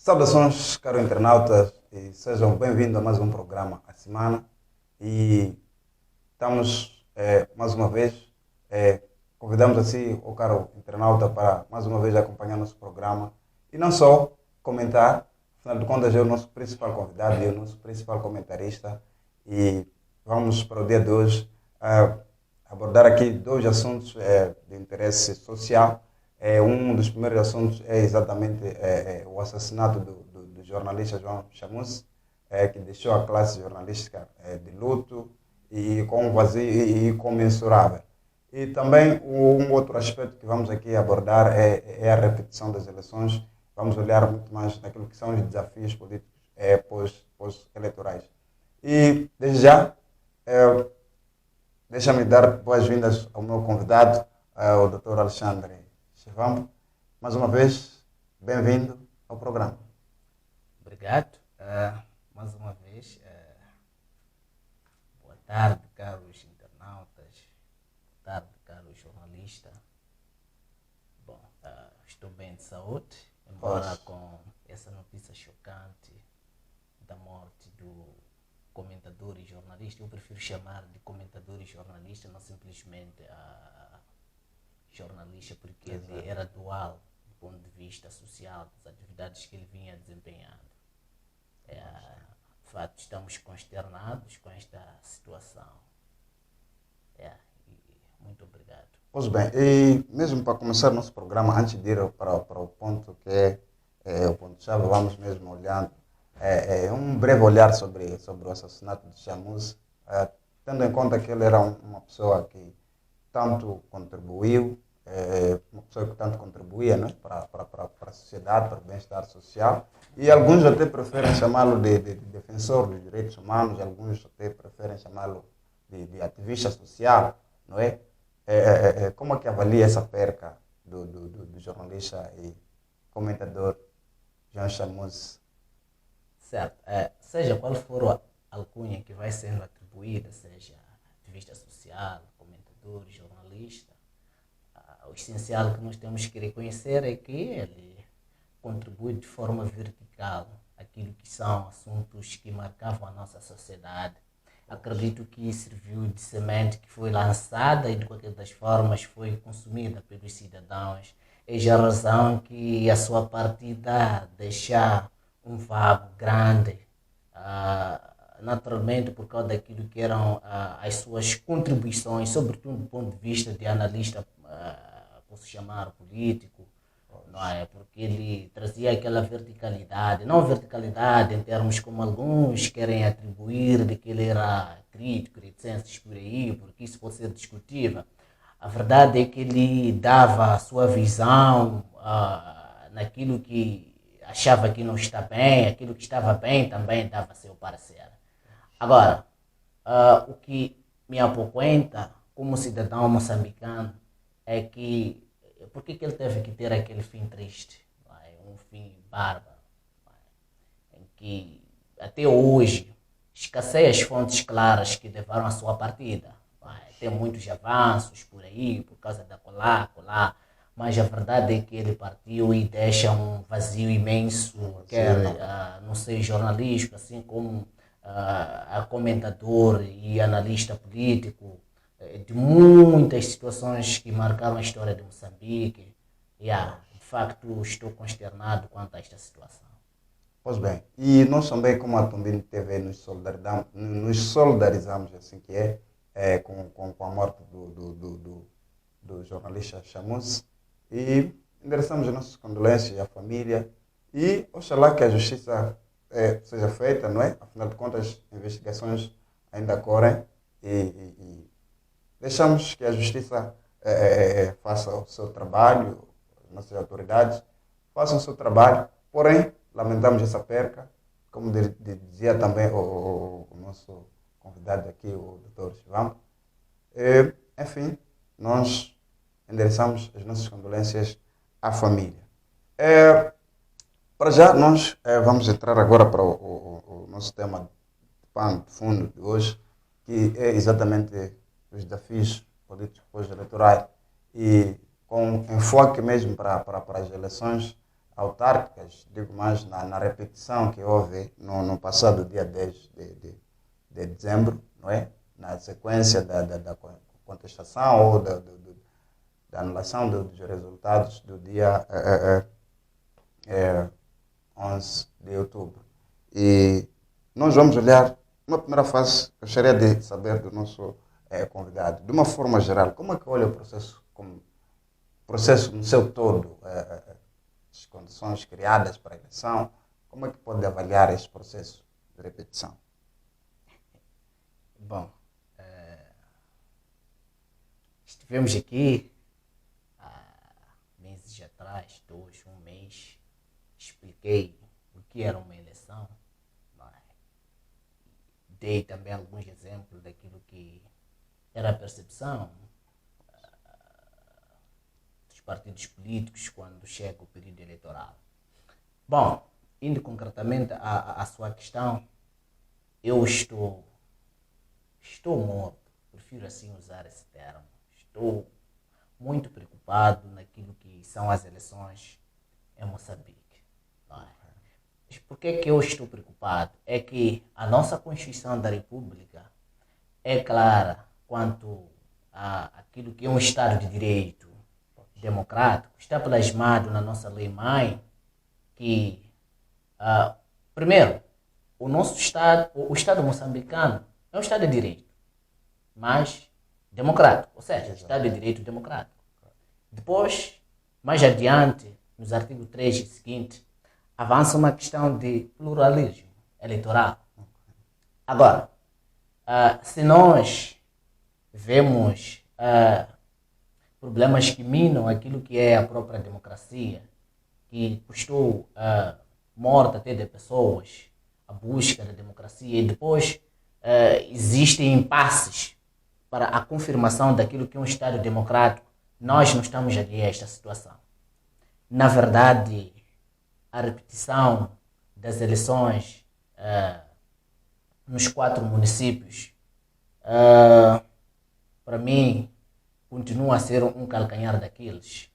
Saudações, caros internautas, e sejam bem-vindos a mais um programa a semana. E estamos, mais uma vez, eh, convidamos assim o caro internauta para mais uma vez acompanhar nosso programa e não só comentar, afinal de contas é o nosso principal convidado e o nosso principal comentarista. E vamos para o dia de hoje abordar aqui dois assuntos de interesse social. Um dos primeiros assuntos é exatamente o assassinato do jornalista João Chamus, que deixou a classe jornalística de luto e com um vazio e incomensurável. E também um outro aspecto que vamos aqui abordar é a repetição das eleições. Vamos olhar muito mais naquilo que são os desafios políticos pós-eleitorais. E, desde já, eh, deixa-me dar boas-vindas ao meu convidado, o Dr. Alexandre Chivambo. Mais uma vez, bem-vindo ao programa. Obrigado. Mais uma vez, boa tarde, caros internautas. Boa tarde, caros jornalistas. Bom, estou bem de saúde, embora Pois. com essa notícia chocante da morte do comentador e jornalista. Eu prefiro chamar de comentador e jornalista, não simplesmente jornalista, porque ele Exato. era dual do ponto de vista social das atividades que ele vinha desempenhando. De fato, estamos consternados com esta situação. E muito obrigado. Pois bem, e mesmo para começar o nosso programa, antes de ir para o ponto que é o ponto-chave, vamos mesmo olhando, um breve olhar sobre o assassinato de Chamus, tendo em conta que ele era uma pessoa que tanto contribuiu, uma pessoa que tanto contribuía, né, para a sociedade, para o bem-estar social, e alguns até preferem chamá-lo de defensor dos direitos humanos, alguns até preferem chamá-lo de ativista social, não é? Como é que avalia essa perca do jornalista e comentador João Chamus? Certo. Seja qual for a alcunha que vai sendo atribuída, seja ativista social, comentador, jornalista, o essencial que nós temos que reconhecer é que ele contribui de forma vertical aquilo que são assuntos que marcavam a nossa sociedade. Acredito que serviu de semente que foi lançada e de qualquer das formas foi consumida pelos cidadãos. Eis a razão que a sua partida deixa um vago grande, naturalmente por causa daquilo que eram as suas contribuições, sobretudo do ponto de vista de analista, posso chamar político, não é? Porque ele trazia aquela verticalidade, não verticalidade em termos como alguns querem atribuir de que ele era crítico, reticências por aí, porque isso pode ser discutível. A verdade é que ele dava a sua visão naquilo que achava que não está bem, aquilo que estava bem também dava seu parecer. Agora, o que me apoquenta como cidadão moçambicano é que por que ele teve que ter aquele fim triste, não é? Um fim bárbaro, não é? Em que até hoje escasseia as fontes claras que levaram à sua partida. Não é? Tem muitos avanços por aí, por causa da colar, mas a verdade é que ele partiu e deixa um vazio imenso, quer Sim, no seio jornalístico, assim como a comentador e analista político, de muitas situações que marcaram a história de Moçambique. De facto, estou consternado quanto a esta situação. pois bem, e nós também, como a Tombini TV, nos solidarizamos, assim que com a morte do jornalista Chamus e endereçamos as nossas condolências à família e oxalá que a justiça seja feita, não é? Afinal de contas, investigações ainda correm e deixamos que a justiça faça o seu trabalho, as nossas autoridades façam o seu trabalho, porém, lamentamos essa perca, como dizia também o nosso convidado aqui, o Dr. Chivambo. Enfim, nós endereçamos as nossas condolências à família. Eh, para já, nós vamos entrar agora para o nosso tema de pano de fundo de hoje, que é exatamente os desafios políticos pós-eleitorais e com enfoque mesmo para as eleições autárquicas, digo mais na repetição que houve no passado dia 10 de dezembro, não é? Na sequência da contestação ou da anulação dos resultados do dia 11 de outubro. E nós vamos olhar, uma primeira fase, eu gostaria de saber do nosso convidado, de uma forma geral, como é que olha o processo, como processo no seu todo, as condições criadas para a eleição, como é que pode avaliar esse processo de repetição? Bom, estivemos aqui há meses atrás, um mês, expliquei o que era uma eleição, não é? Dei também alguns exemplos daquilo que era a percepção dos partidos políticos quando chega o período eleitoral. Bom, indo concretamente à sua questão, eu estou morto, prefiro assim usar esse termo. Estou muito preocupado naquilo que são as eleições em Moçambique. Não é? Mas por que eu estou preocupado? É que a nossa Constituição da República é clara quanto àquilo que é um Estado de Direito democrático. Está plasmado na nossa lei-mãe que, primeiro, o nosso Estado, o Estado moçambicano, é um Estado de Direito, mas democrático, ou seja, Estado de Direito democrático. Depois, mais adiante, nos artigos 3 e seguinte, avança uma questão de pluralismo eleitoral. Agora, se nós vemos problemas que minam aquilo que é a própria democracia, que custou morte até de pessoas, a busca da democracia, e depois existem impasses para a confirmação daquilo que é um Estado democrático, nós não estamos ali a esta situação. Na verdade, a repetição das eleições nos 4 municípios, para mim, continua a ser um calcanhar daqueles,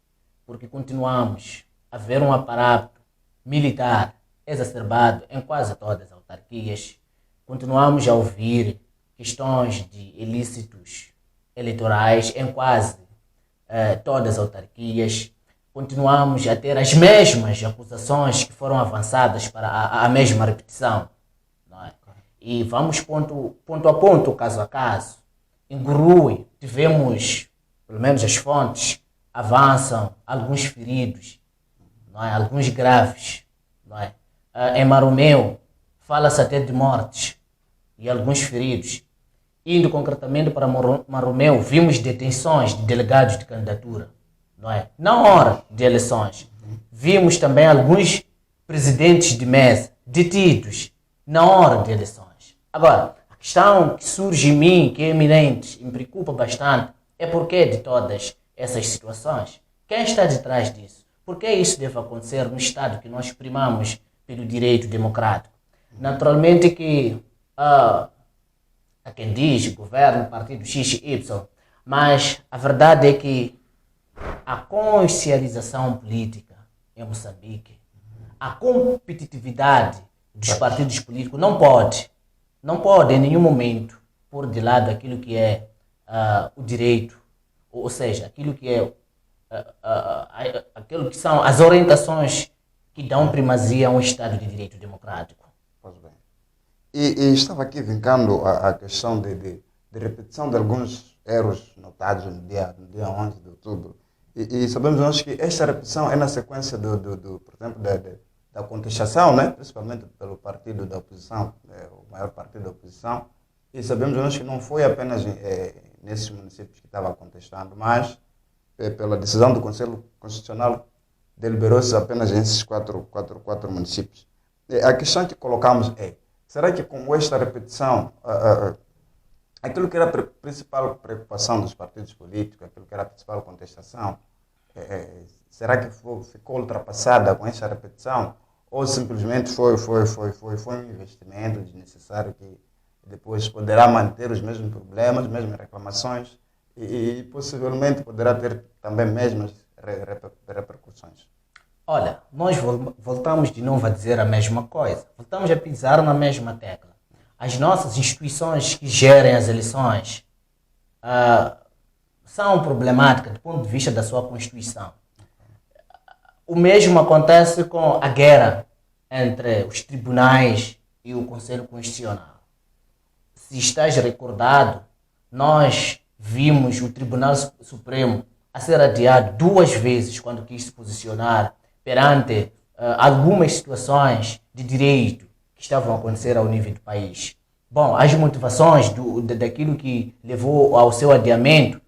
porque continuamos a ver um aparato militar exacerbado em quase todas as autarquias, continuamos a ouvir questões de ilícitos eleitorais em quase todas as autarquias, continuamos a ter as mesmas acusações que foram avançadas para a mesma repetição. Não é? E vamos ponto a ponto, caso a caso. Em Gurue, tivemos, pelo menos as fontes, avançam alguns feridos, não é? Alguns graves. Não é? Em Maromeu, fala-se até de mortes e alguns feridos. Indo concretamente para Maromeu, vimos detenções de delegados de candidatura, não é? Na hora de eleições. Vimos também alguns presidentes de mesa detidos na hora de eleições. Agora, a questão que surge em mim, que é eminente e me preocupa bastante, é porquê de todas essas situações. Quem está de trás disso? Por que isso deve acontecer no Estado que nós primamos pelo direito democrático? Naturalmente que há quem diz governo, partido XY, mas a verdade é que a consciencialização política em Moçambique, a competitividade dos partidos políticos não pode em nenhum momento pôr de lado aquilo que é o direito, ou seja, aquilo que é aquilo que são as orientações que dão primazia a um Estado de Direito democrático. Pois bem. E estava aqui vincando a questão de repetição de alguns erros notados no dia 11 de outubro. E sabemos nós que esta repetição é na sequência por exemplo, da contestação, né? Principalmente pelo partido da oposição, o maior partido da oposição. E sabemos nós que não foi apenas nesses municípios que estava contestando, mas pela decisão do Conselho Constitucional deliberou-se apenas nesses quatro municípios. A questão que colocamos é: será que com esta repetição, aquilo que era a principal preocupação dos partidos políticos, aquilo que era a principal contestação, será que ficou ultrapassada com esta repetição? Ou simplesmente foi um investimento desnecessário que depois poderá manter os mesmos problemas, as mesmas reclamações e possivelmente poderá ter também mesmas repercussões? Olha, nós voltamos de novo a dizer a mesma coisa. Voltamos a pisar na mesma tecla. As nossas instituições que gerem as eleições são problemáticas do ponto de vista da sua Constituição. O mesmo acontece com a guerra entre os tribunais e o Conselho Constitucional. Se estás recordado, nós vimos o Tribunal Supremo a ser adiado 2 vezes quando quis se posicionar perante algumas situações de direito que estavam a acontecer ao nível do país. Bom, as motivações daquilo que levou ao seu adiamento,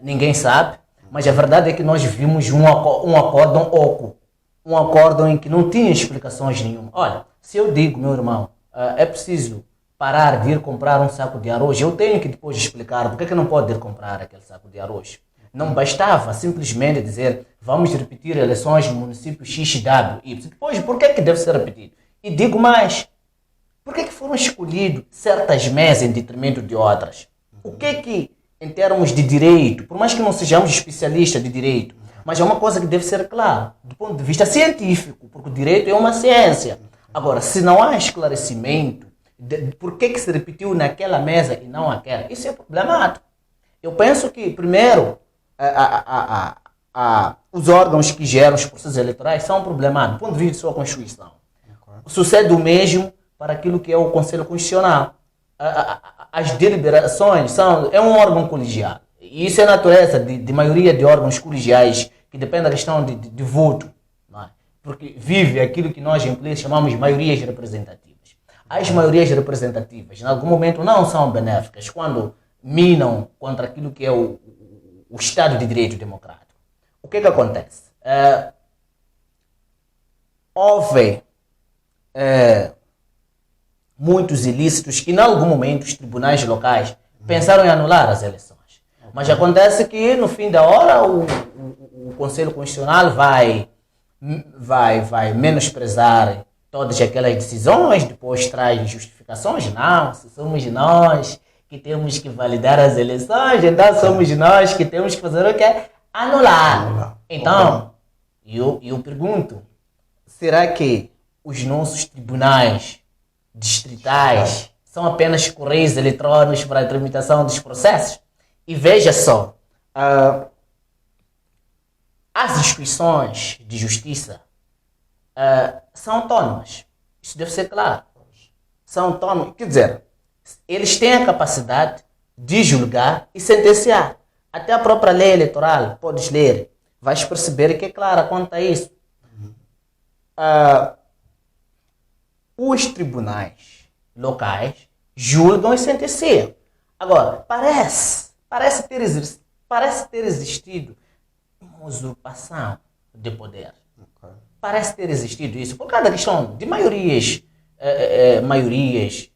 ninguém sabe, mas a verdade é que nós vimos um acórdão oco, um acórdão em que não tinha explicações nenhuma. Olha, se eu digo, meu irmão, é preciso parar de ir comprar um saco de arroz, eu tenho que depois explicar porque é que não pode ir comprar aquele saco de arroz. Não bastava simplesmente dizer vamos repetir eleições no município XWY. Depois, por que é que deve ser repetido? E digo mais, por que é que foram escolhidas certas mesas em detrimento de outras? O que é que, em termos de direito, por mais que não sejamos especialistas de direito, mas é uma coisa que deve ser clara, do ponto de vista científico, porque o direito é uma ciência. Agora, se não há esclarecimento de por que se repetiu naquela mesa e não aquela, isso é problemático. Eu penso que, primeiro, os órgãos que geram os processos eleitorais são problemáticos, do ponto de vista de sua Constituição. Sucede o mesmo para aquilo que é o Conselho Constitucional. As deliberações é um órgão colegiado. E isso é a natureza de maioria de órgãos colegiais, que depende da questão de voto. Não é? Porque vive aquilo que nós em política chamamos de maiorias representativas. As maiorias representativas, em algum momento, não são benéficas quando minam contra aquilo que é o Estado de Direito Democrático. O que acontece? Houve muitos ilícitos que, em algum momento, os tribunais locais pensaram em anular as eleições. Mas acontece que, no fim da hora, o Conselho Constitucional vai menosprezar todas aquelas decisões, depois traz justificações. Não, se somos nós que temos que validar as eleições, então somos nós que temos que fazer o quê? Anular. Então, eu pergunto, será que os nossos tribunais distritais são apenas correios eletrônicos para a tramitação dos processos? E veja só, as instituições de justiça são autônomas. Isso deve ser claro. São autônomas. Quer dizer, eles têm a capacidade de julgar e sentenciar. Até a própria lei eleitoral, podes ler, vais perceber que é clara quanto a isso. Os tribunais locais julgam e sentenciam. Agora, parece ter existido uma usurpação de poder. Okay. Parece ter existido isso por causa da questão de maiorias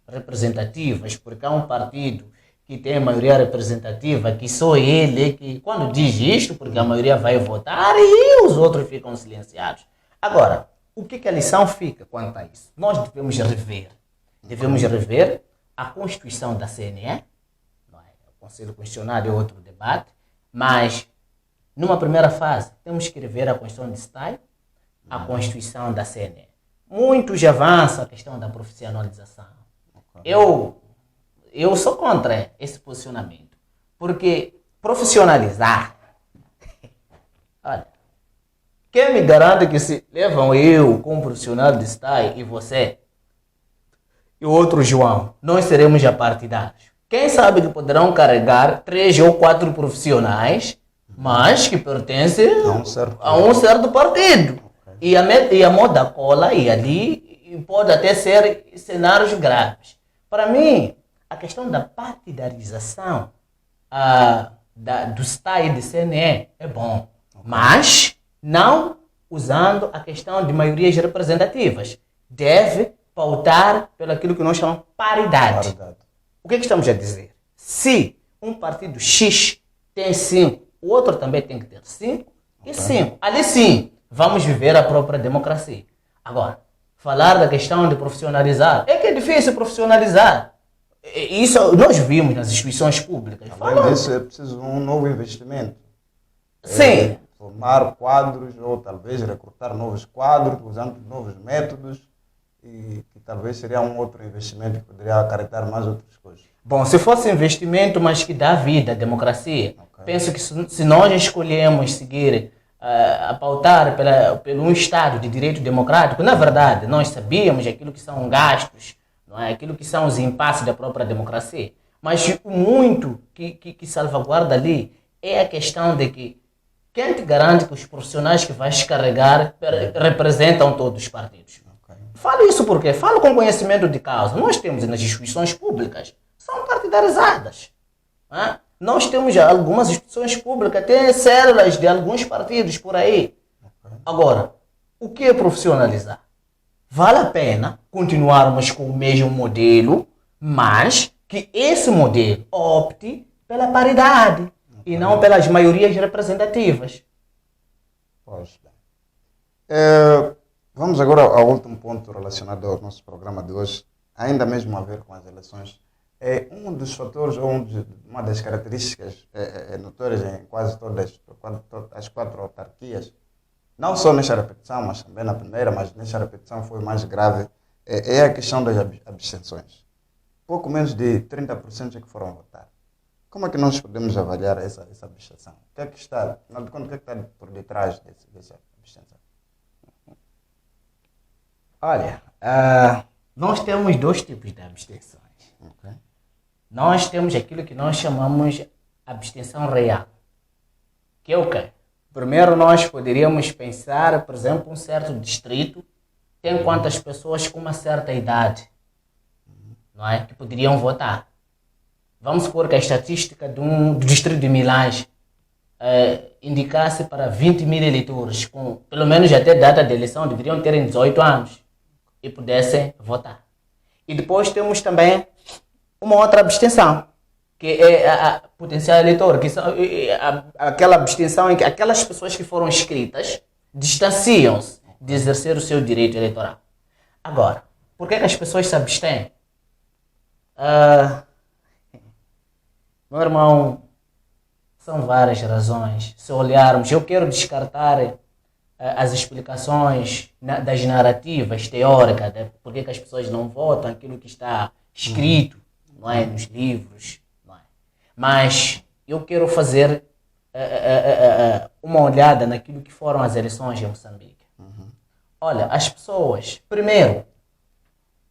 representativas, porque há um partido que tem a maioria representativa, que só ele que, quando diz isto, porque a maioria vai votar e os outros ficam silenciados. Agora, o que a lição fica quanto a isso? Nós devemos rever a Constituição da CNE, não é? O Conselho Constitucional é outro debate, mas numa primeira fase temos que rever a Constituição de Estado, a Constituição da CNE. Muitos avançam a questão da profissionalização. Eu sou contra esse posicionamento, porque profissionalizar, olha, quem me garante que se levam eu como profissional de Estado e você e o outro João, nós seremos apartidários? Quem sabe que poderão carregar 3 ou 4 profissionais, mas que pertencem a um certo partido. Okay. E a moda cola e ali pode até ser cenários graves. Para mim, a questão da partidarização do Estado e do CNE é bom, mas não usando a questão de maiorias representativas. Deve pautar pelo aquilo que nós chamamos paridade. O que estamos a dizer? Se um partido X tem 5, o outro também tem que ter 5 e 5. Ali sim, vamos viver a própria democracia. Agora, falar da questão de profissionalizar, é que é difícil profissionalizar. Isso nós vimos nas instituições públicas. Além disso, é preciso um novo investimento. Sim. formar quadros ou talvez recrutar novos quadros usando novos métodos e que talvez seria um outro investimento que poderia acarretar mais outras coisas. Bom, se fosse investimento, mas que dá vida à democracia, penso que se nós escolhemos seguir a pautar pelo um Estado de direito democrático, na verdade, nós sabíamos aquilo que são gastos, não é? Aquilo que são os impasses da própria democracia. Mas o muito que salvaguarda ali é a questão de que quem te garante que os profissionais que vais carregar representam todos os partidos? Falo isso porque falo com conhecimento de causa. Nós temos nas instituições públicas, são partidarizadas. Né? Nós temos algumas instituições públicas, tem células de alguns partidos por aí. Agora, o que é profissionalizar? Vale a pena continuarmos com o mesmo modelo, mas que esse modelo opte pela paridade e não pelas maiorias representativas. Pois bem. Vamos agora ao último ponto relacionado ao nosso programa de hoje, ainda mesmo a ver com as eleições. Um dos fatores, ou uma das características notórias em quase todas as 4 autarquias, não só nesta repetição, mas também na primeira, mas nesta repetição foi mais grave, é a questão das abstenções. Pouco menos de 30% é que foram votar. Como é que nós podemos avaliar essa abstenção? O que é que está por detrás dessa abstenção? Olha, nós temos 2 tipos de abstenções. Okay. Nós temos aquilo que nós chamamos de abstenção real. Que é o quê? Primeiro nós poderíamos pensar, por exemplo, um certo distrito tem quantas pessoas com uma certa idade, não é? Que poderiam votar. Vamos supor que a estatística do distrito de Milães indicasse para 20 mil eleitores, com pelo menos até data de eleição, deveriam terem 18 anos e pudessem votar. E depois temos também uma outra abstenção, que é a potencial eleitor, que são aquela abstenção em que aquelas pessoas que foram inscritas distanciam-se de exercer o seu direito eleitoral. Agora, por que as pessoas se abstêm? Meu irmão, são várias razões. Se olharmos, eu quero descartar as explicações das narrativas teóricas, de por que as pessoas não votam, aquilo que está escrito, não é, nos livros, não é? Mas eu quero fazer uma olhada naquilo que foram as eleições em Moçambique. Olha, as pessoas, primeiro,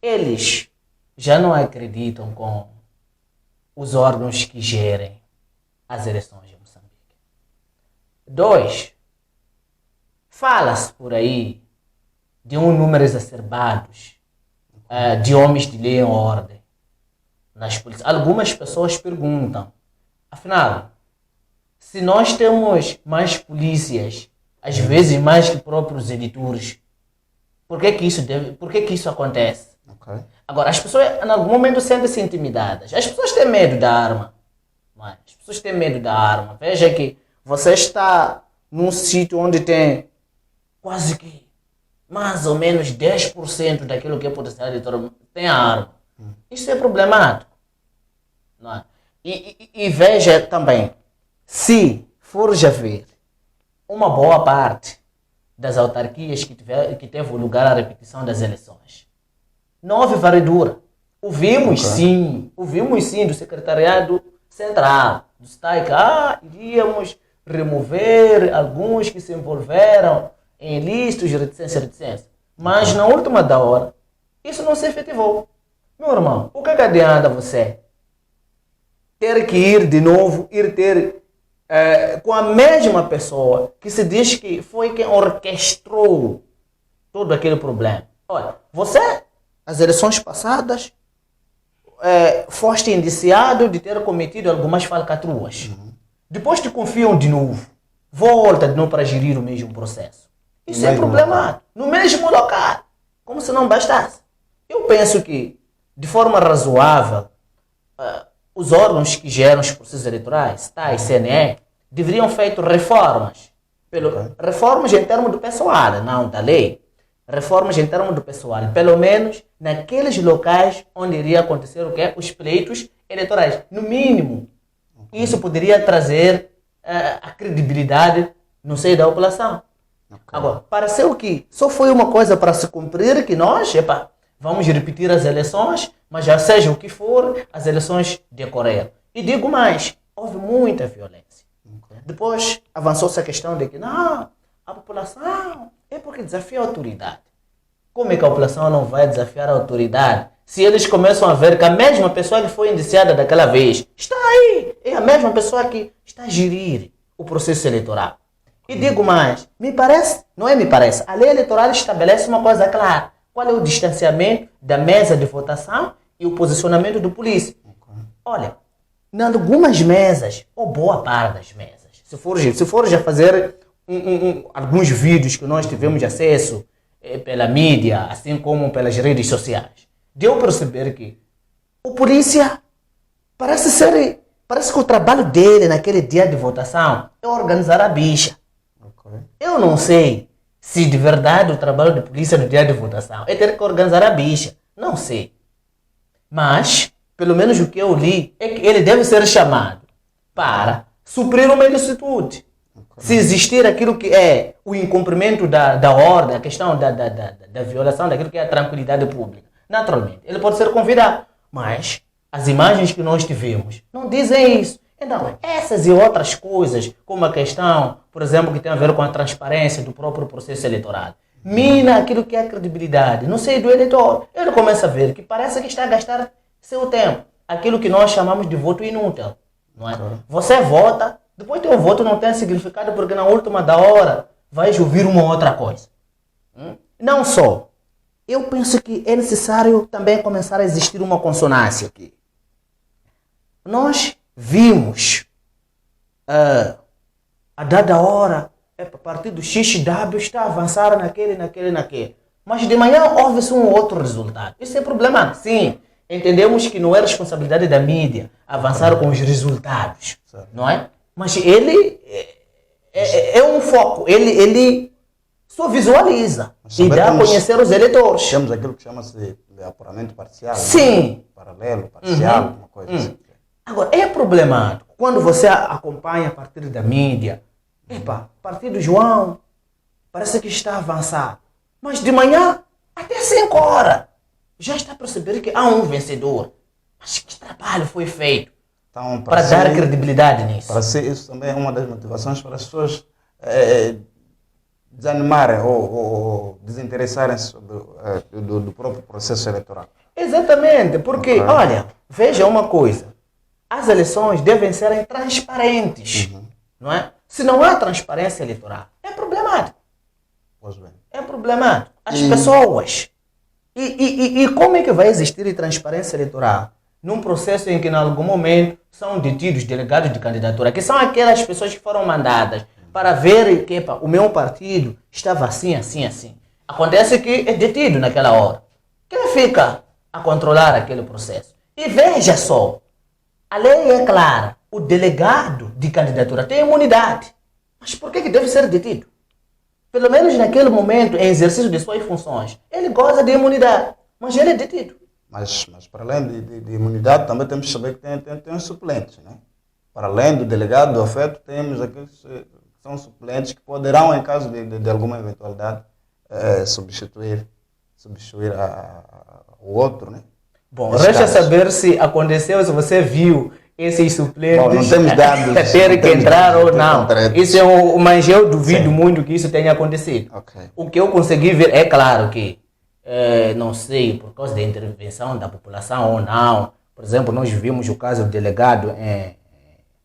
eles já não acreditam com os órgãos que gerem as eleições em Moçambique. 2, fala-se por aí de um número exacerbado de homens de lei e ordem nas polícias. Algumas pessoas perguntam, afinal, se nós temos mais polícias, às vezes mais que próprios editores, por que isso acontece? Okay. Agora, as pessoas em algum momento sentem-se intimidadas. As pessoas têm medo da arma. Mas as pessoas têm medo da arma. Veja que você está num sítio onde tem quase que mais ou menos 10% daquilo que é potencial eleitor tem a arma. Isso é problemático. Não é? E veja também, se for já ver uma boa parte das autarquias que teve lugar a repetição das eleições, não houve varredura. Ouvimos sim do Secretariado Central, do STAIC, iríamos remover alguns que se envolveram em listas de reticência. Mas na última da hora, isso não se efetivou. Meu irmão, o que adianta você ter que ir de novo, com a mesma pessoa que se diz que foi quem orquestrou todo aquele problema? Olha, você, as eleições passadas, foste indiciado de ter cometido algumas falcatruas. Depois te confiam de novo. Volta de novo para gerir o mesmo processo. Isso é problemático. No mesmo local. Como se não bastasse. Eu penso que, de forma razoável, os órgãos que geram os processos eleitorais, TAI, CNE, deveriam feito reformas. Reformas em termos do pessoal, não da lei. Reformas em termos do pessoal, pelo menos naqueles locais onde iria acontecer o quê? Os pleitos eleitorais. No mínimo, isso poderia trazer a credibilidade não sei da população. Ok. Agora, pareceu que só foi uma coisa para se cumprir, que nós, vamos repetir as eleições, mas já seja o que for, as eleições decorreram. E digo mais, houve muita violência. Ok. Depois avançou-se a questão de que não, a população é porque desafia a autoridade. Como é que a população não vai desafiar a autoridade se eles começam a ver que a mesma pessoa que foi indiciada daquela vez está aí, é a mesma pessoa que está a gerir o processo eleitoral? E digo mais, me parece, não é me parece, a lei eleitoral estabelece uma coisa clara. Qual é o distanciamento da mesa de votação e o posicionamento do polícia? Ok. Olha, em algumas mesas, ou boa parte das mesas, se for já fazer alguns vídeos que nós tivemos acesso pela mídia, assim como pelas redes sociais, deu para perceber que o polícia parece que o trabalho dele naquele dia de votação é organizar a bicha. Ok. Eu não sei se de verdade o trabalho de polícia no dia de votação é ter que organizar a bicha. Não sei. Mas, pelo menos o que eu li, é que ele deve ser chamado para suprir uma ilicitude. Se existir aquilo que é o incumprimento da ordem, a questão da violação daquilo que é a tranquilidade pública, naturalmente, ele pode ser convidado. Mas as imagens que nós tivemos não dizem isso. Então, essas e outras coisas, como a questão, por exemplo, que tem a ver com a transparência do próprio processo eleitoral, mina aquilo que é a credibilidade, não sei, do eleitor. Ele começa a ver que parece que está a gastar seu tempo. Aquilo que nós chamamos de voto inútil. Não é? Você vota, depois teu voto não tem significado porque na última da hora vais ouvir uma outra coisa. Não só. Eu penso que é necessário também começar a existir uma consonância aqui. Nós vimos a dada hora, a partir do XW está a avançar naquele. Mas de manhã houve-se um outro resultado. Isso é problema. Sim, entendemos que não é responsabilidade da mídia avançar com os resultados. Não é? Mas ele é um foco. Ele só visualiza e dá a conhecer os eleitores. Temos aquilo que chama-se de apuramento parcial. Sim. Né? Paralelo, parcial, uma coisa assim. Agora, é problemático quando você acompanha a partir da mídia. A partir do João, parece que está avançado. Mas de manhã, até 5 horas, já está a perceber que há um vencedor. Mas que trabalho foi feito Então, para dar credibilidade nisso? Para ser isso também é uma das motivações para as pessoas desanimarem ou desinteressarem-se do próprio processo eleitoral. Exatamente, porque, olha, veja uma coisa. As eleições devem ser transparentes, não é? Se não há transparência eleitoral, é problemático. Pois bem. É problemático. As pessoas. E como é que vai existir transparência eleitoral num processo em que, em algum momento, são detidos delegados de candidatura, que são aquelas pessoas que foram mandadas para ver que o meu partido estava assim. Acontece que é detido naquela hora. Quem fica a controlar aquele processo? E veja só, a lei é clara. O delegado de candidatura tem imunidade. Mas por que deve ser detido? Pelo menos naquele momento, em exercício de suas funções, ele goza de imunidade, mas ele é detido. Mas para além de imunidade, também temos que saber que tem os suplentes. Né? Para além do delegado do afeto, temos aqueles que são suplentes que poderão, em caso de alguma eventualidade, substituir o outro. Né? Bom, resta saber se aconteceu, se você viu esses suplentes. Bom, não temos dados. Ter que entrar ou não. Concretos. Isso mas eu duvido muito que isso tenha acontecido. Okay. O que eu consegui ver, é claro que, não sei, por causa da intervenção da população ou não. Por exemplo, nós vimos o caso do delegado em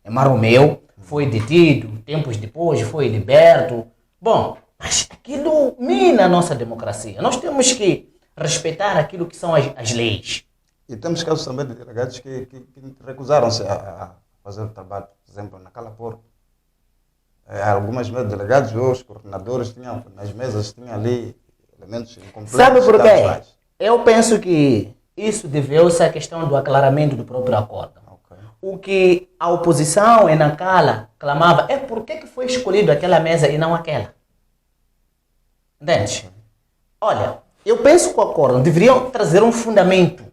Maromeu, foi detido, tempos depois foi liberto. Bom, mas aquilo mina a nossa democracia. Nós temos que respeitar aquilo que são as leis. E temos casos também de delegados que recusaram-se a fazer o trabalho. Por exemplo, na Calapor, algumas mesas de delegados, os coordenadores tinham, nas mesas, tinham ali elementos incompletos. Sabe por quê? Eu penso que isso deveu-se à questão do aclaramento do próprio acordo. Okay. O que a oposição em Nacala clamava é por que foi escolhido aquela mesa e não aquela. Entende? Okay. Olha, eu penso que o acordo deveriam trazer um fundamento.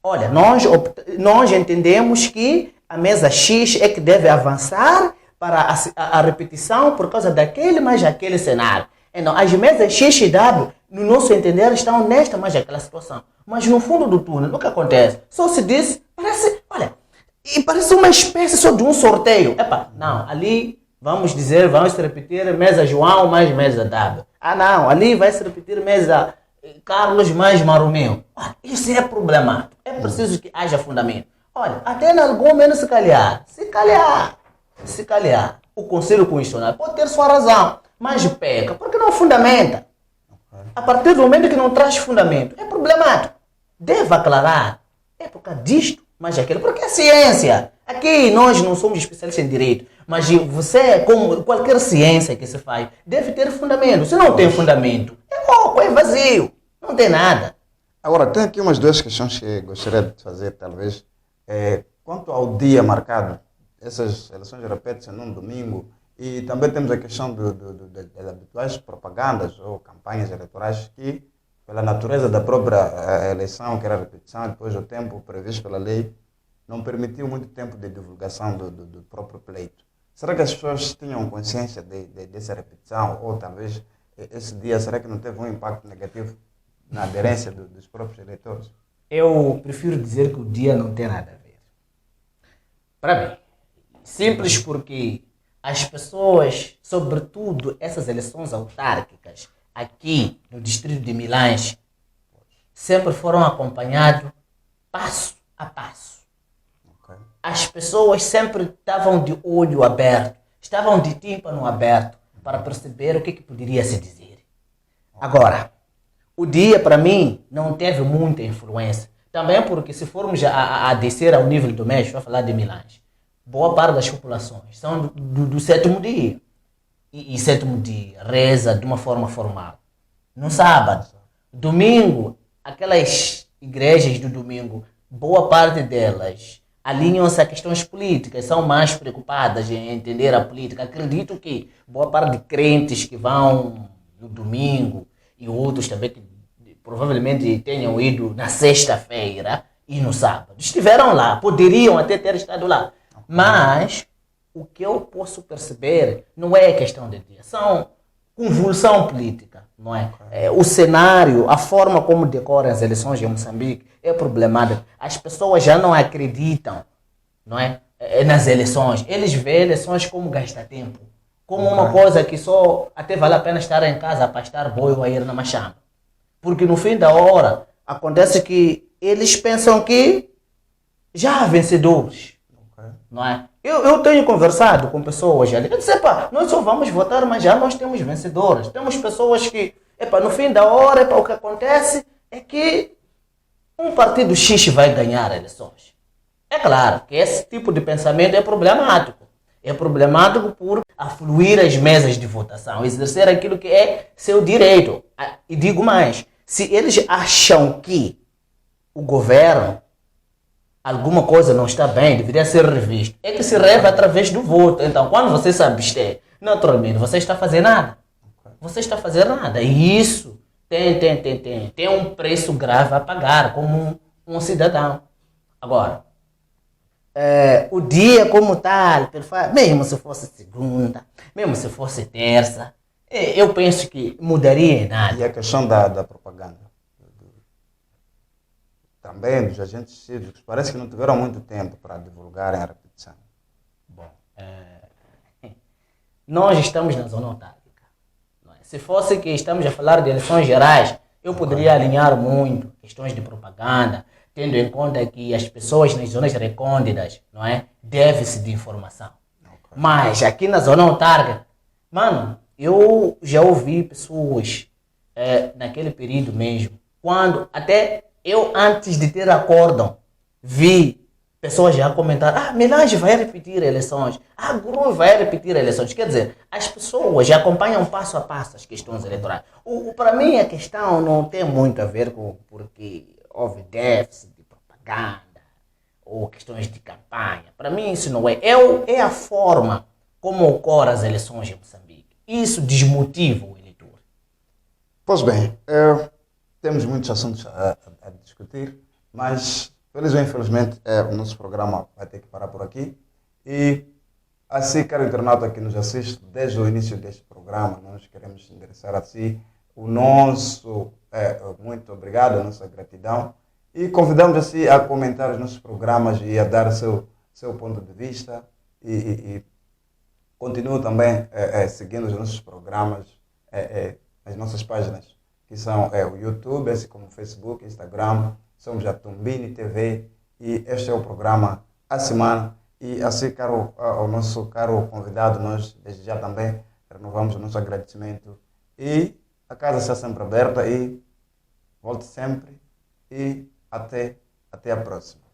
Olha, nós entendemos que a mesa X é que deve avançar para a repetição por causa daquele mais aquele cenário. Então, as mesas X e W, no nosso entender, estão nesta mais aquela situação. Mas no fundo do túnel, o que acontece? Só se diz, parece uma espécie só de um sorteio. Não, ali vamos se repetir mesa João mais mesa W. Não, ali vai se repetir mesa Carlos mais Maromeu. Isso é problemático. É preciso que haja fundamento. Até em algum momento se calhar, o Conselho Constitucional pode ter sua razão, mas peca, porque não fundamenta. A partir do momento que não traz fundamento, é problemático. Deve aclarar. É por causa disto, mas aquilo, porque é ciência. Aqui nós não somos especialistas em direito, mas você, como qualquer ciência que se faz, deve ter fundamento. Se não tem fundamento, é oco, é vazio, não tem nada. Agora, tem aqui umas duas questões que gostaria de fazer, talvez. Quanto ao dia marcado, essas eleições repetem-se num domingo, e também temos a questão das habituais propagandas ou campanhas eleitorais que, pela natureza da própria eleição, que era a repetição, depois do tempo previsto pela lei, não permitiu muito tempo de divulgação do próprio pleito. Será que as pessoas tinham consciência dessa repetição, ou talvez esse dia, será que não teve um impacto negativo na aderência dos próprios eleitores? Eu prefiro dizer que o dia não tem nada a ver. Para mim, simples porque as pessoas, sobretudo essas eleições autárquicas, aqui no distrito de Milães, sempre foram acompanhados passo a passo. As pessoas sempre estavam de olho aberto, estavam de tímpano aberto para perceber o que poderia se dizer. Agora, o dia para mim não teve muita influência. Também porque se formos a descer ao nível doméstico, vou falar de Milães, boa parte das populações são do sétimo dia. E sétimo dia reza de uma forma formal. No sábado, domingo, aquelas igrejas do domingo, boa parte delas alinham-se a questões políticas, são mais preocupadas em entender a política. Acredito que boa parte de crentes que vão no domingo e outros também que provavelmente tenham ido na sexta-feira e no sábado, estiveram lá, poderiam até ter estado lá. Mas o que eu posso perceber não é questão de dia, são convulsão política, não é? O cenário, a forma como decorrem as eleições em Moçambique é problemática. As pessoas já não acreditam, não é? Nas eleições. Eles veem eleições como gastar tempo, como uma coisa que só até vale a pena estar em casa a pastar boi ou a ir na machamba. Porque no fim da hora acontece que eles pensam que já há vencedores. Não é? Eu tenho conversado com pessoas ali. Eu disse, nós só vamos votar, mas já nós temos vencedores. Temos pessoas que, no fim da hora, o que acontece é que um partido X vai ganhar eleições. É claro que esse tipo de pensamento é problemático. É problemático por afluir as mesas de votação, exercer aquilo que é seu direito. E digo mais, se eles acham que o governo alguma coisa não está bem, deveria ser revisto, é que se reve através do voto. Então, quando você se abstém, naturalmente, você está fazendo nada. Você está fazendo nada. E isso tem um preço grave a pagar como um cidadão. Agora, o dia como tal, mesmo se fosse segunda, mesmo se fosse terça, eu penso que mudaria em nada. E a questão da propaganda? Também dos agentes cívicos, parece que não tiveram muito tempo para divulgarem a repetição. Bom, nós estamos na zona autárquica. Se fosse que estamos a falar de eleições gerais, eu poderia alinhar muito questões de propaganda, tendo em conta que as pessoas nas zonas recônditas, não é, deve-se de informação. Mas aqui na zona autárquica, eu já ouvi pessoas naquele período mesmo, quando até eu, antes de ter acórdão, vi pessoas já comentar, Milães vai repetir eleições, Guru vai repetir eleições. Quer dizer, as pessoas já acompanham passo a passo as questões eleitorais. Para mim, a questão não tem muito a ver com porque houve déficit de propaganda ou questões de campanha. Para mim, isso não é. É a forma como ocorrem as eleições em Moçambique. Isso desmotiva o eleitor. Pois bem, temos muitos assuntos a discutir, mas, feliz ou infelizmente, o nosso programa vai ter que parar por aqui. E Assim, caro internauta que nos assiste desde o início deste programa, nós queremos endereçar a si o nosso muito obrigado, a nossa gratidão e convidamos a si a comentar os nossos programas e a dar o seu ponto de vista e continue também seguindo os nossos programas, as nossas páginas, que são o YouTube, assim como o Facebook, Instagram, somos a Tumbini TV e este é o programa A Semana. E assim, ao nosso caro convidado, nós desde já também renovamos o nosso agradecimento e a casa está sempre aberta e volte sempre e até a próxima.